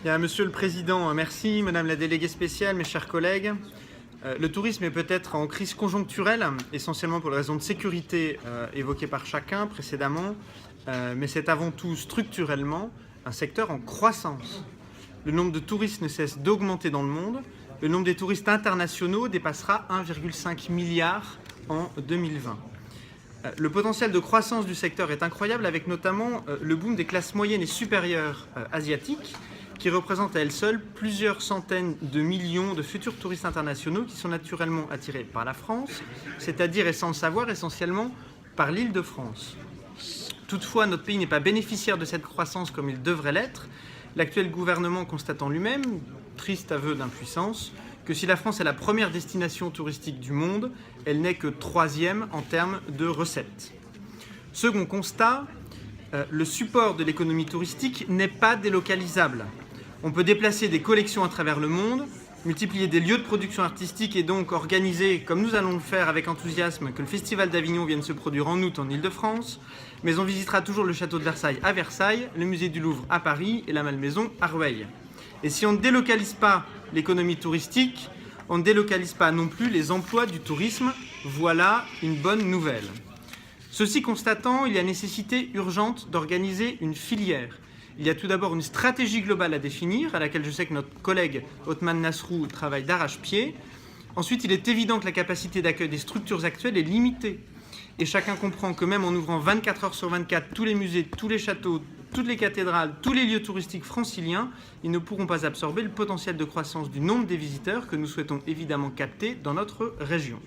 Bien, Monsieur le Président, merci. Madame la déléguée spéciale, mes chers collègues. Le tourisme est peut-être en crise conjoncturelle, essentiellement pour les raisons de sécurité évoquées par chacun précédemment, mais c'est avant tout structurellement un secteur en croissance. Le nombre de touristes ne cesse d'augmenter dans le monde. Le nombre des touristes internationaux dépassera 1,5 milliard en 2020. Le potentiel de croissance du secteur est incroyable, avec notamment le boom des classes moyennes et supérieures asiatiques, qui représentent à elles seules plusieurs centaines de millions de futurs touristes internationaux qui sont naturellement attirés par la France, c'est-à-dire, et sans le savoir, essentiellement par l'Île-de-France. Toutefois, notre pays n'est pas bénéficiaire de cette croissance comme il devrait l'être. L'actuel gouvernement constatant lui-même, triste aveu d'impuissance, que si la France est la première destination touristique du monde, elle n'est que troisième en termes de recettes. Second constat, le support de l'économie touristique n'est pas délocalisable. On peut déplacer des collections à travers le monde, multiplier des lieux de production artistique et donc organiser, comme nous allons le faire avec enthousiasme, que le Festival d'Avignon vienne se produire en août en Île-de-France, mais on visitera toujours le château de Versailles à Versailles, le musée du Louvre à Paris et la Malmaison à Rueil. Et si on ne délocalise pas l'économie touristique, on ne délocalise pas non plus les emplois du tourisme. Voilà une bonne nouvelle. Ceci constatant, il y a nécessité urgente d'organiser une filière. Il y a tout d'abord une stratégie globale à définir, à laquelle je sais que notre collègue Othman Nasrou travaille d'arrache-pied. Ensuite, il est évident que la capacité d'accueil des structures actuelles est limitée. Et chacun comprend que même en ouvrant 24 heures sur 24 tous les musées, tous les châteaux, toutes les cathédrales, tous les lieux touristiques franciliens, ils ne pourront pas absorber le potentiel de croissance du nombre des visiteurs que nous souhaitons évidemment capter dans notre région.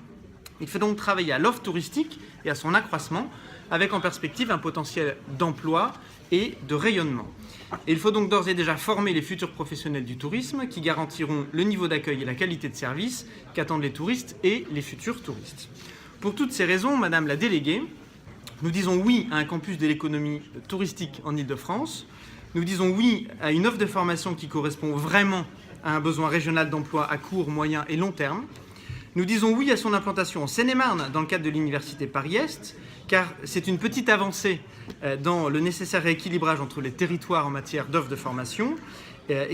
Il faut donc travailler à l'offre touristique et à son accroissement, avec en perspective un potentiel d'emploi et de rayonnement. Et il faut donc d'ores et déjà former les futurs professionnels du tourisme qui garantiront le niveau d'accueil et la qualité de service qu'attendent les touristes et les futurs touristes. Pour toutes ces raisons, Madame la déléguée, nous disons oui à un campus de l'économie touristique en Île-de-France. Nous disons oui à une offre de formation qui correspond vraiment à un besoin régional d'emploi à court, moyen et long terme. Nous disons oui à son implantation en Seine-et-Marne dans le cadre de l'Université Paris-Est, car c'est une petite avancée dans le nécessaire rééquilibrage entre les territoires en matière d'offres de formation,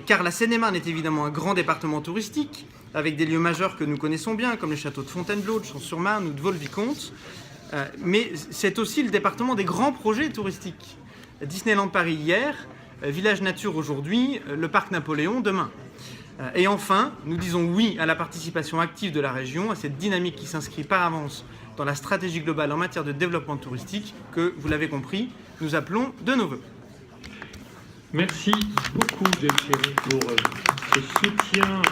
car la Seine-et-Marne est évidemment un grand département touristique, avec des lieux majeurs que nous connaissons bien, comme les châteaux de Fontainebleau, de Champs-sur-Marne ou de Vaux-le-Vicomte, mais c'est aussi le département des grands projets touristiques. Disneyland Paris hier, Village Nature aujourd'hui, le Parc Napoléon demain. Et enfin, nous disons oui à la participation active de la région, à cette dynamique qui s'inscrit par avance dans la stratégie globale en matière de développement touristique que, vous l'avez compris, nous appelons de nos vœux. Merci beaucoup, Thierry, pour ce soutien.